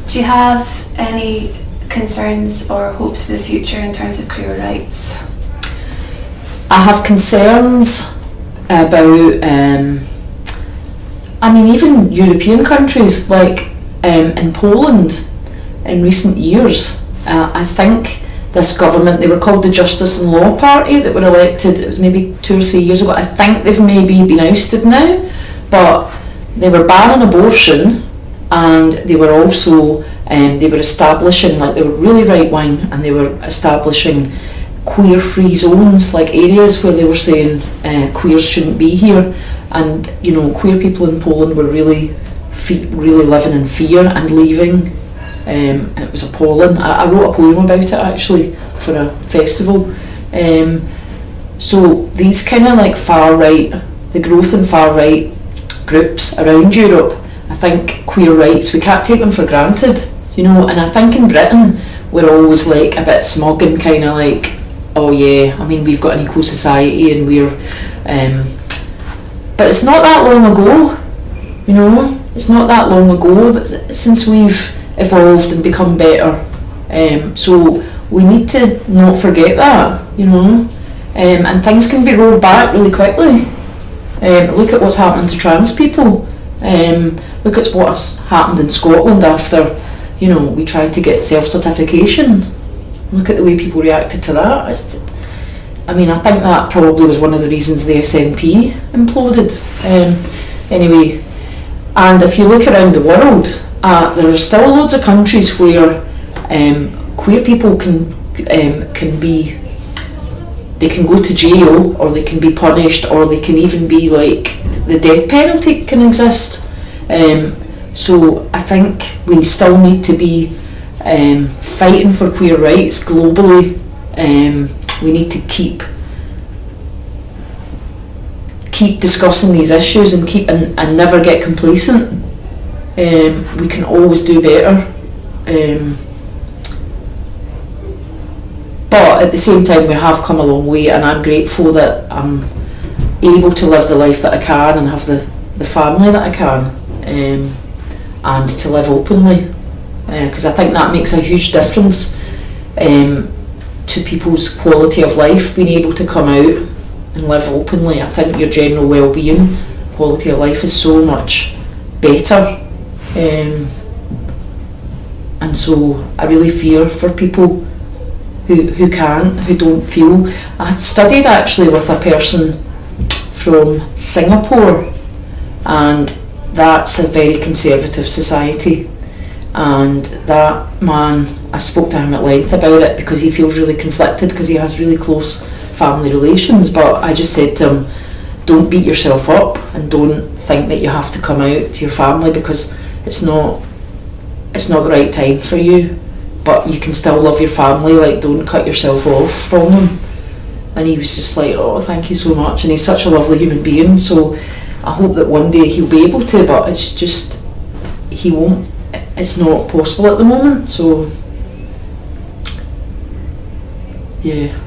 Do you have any concerns or hopes for the future in terms of queer rights? I have concerns about, even European countries, like in Poland in recent years. I think this government, they were called the Justice and Law Party, that were elected, it was maybe 2 or 3 years ago. I think they've maybe been ousted now, but they were banning abortion, and they were also, they were establishing, like, they were really right wing, and they were establishing queer free zones, like areas where they were saying queers shouldn't be here. And you know, queer people in Poland were really living in fear and leaving, and it was appalling. I wrote a poem about it actually for a festival. So these kind of like far right, the growth in far right groups around Europe, I think queer rights, we can't take them for granted, you know. And I think in Britain we're always like a bit smug and kind of like, oh yeah, I mean, we've got an equal society and we're but it's not that long ago, you know, it's not that long ago that, since we've evolved and become better, so we need to not forget that, you know. And things can be rolled back really quickly. Look at what's happening to trans people. Look at what's happened in Scotland after, you know, we tried to get self-certification. Look at the way people reacted to that. I think that probably was one of the reasons the SNP imploded. Anyway, and if you look around the world, there are still loads of countries where queer people can be, they can go to jail, or they can be punished, or they can even be like, the death penalty can exist. So I think we still need to be fighting for queer rights globally. We need to keep discussing these issues and never get complacent. We can always do better. But at the same time, we have come a long way, and I'm grateful that I'm able to live the life that I can and have the family that I can, and to live openly, because I think that makes a huge difference to people's quality of life, being able to come out and live openly. I think your general well-being, quality of life is so much better, and so I really fear for people who don't feel. I had studied actually with a person from Singapore, and that's a very conservative society, and that man, I spoke to him at length about it because he feels really conflicted because he has really close family relations. But I just said to him, don't beat yourself up and don't think that you have to come out to your family, because it's not the right time for you, but you can still love your family. Like, don't cut yourself off from them. And he was just like, oh, thank you so much. And he's such a lovely human being, so I hope that one day he'll be able to, but it's just, he won't, it's not possible at the moment. So yeah.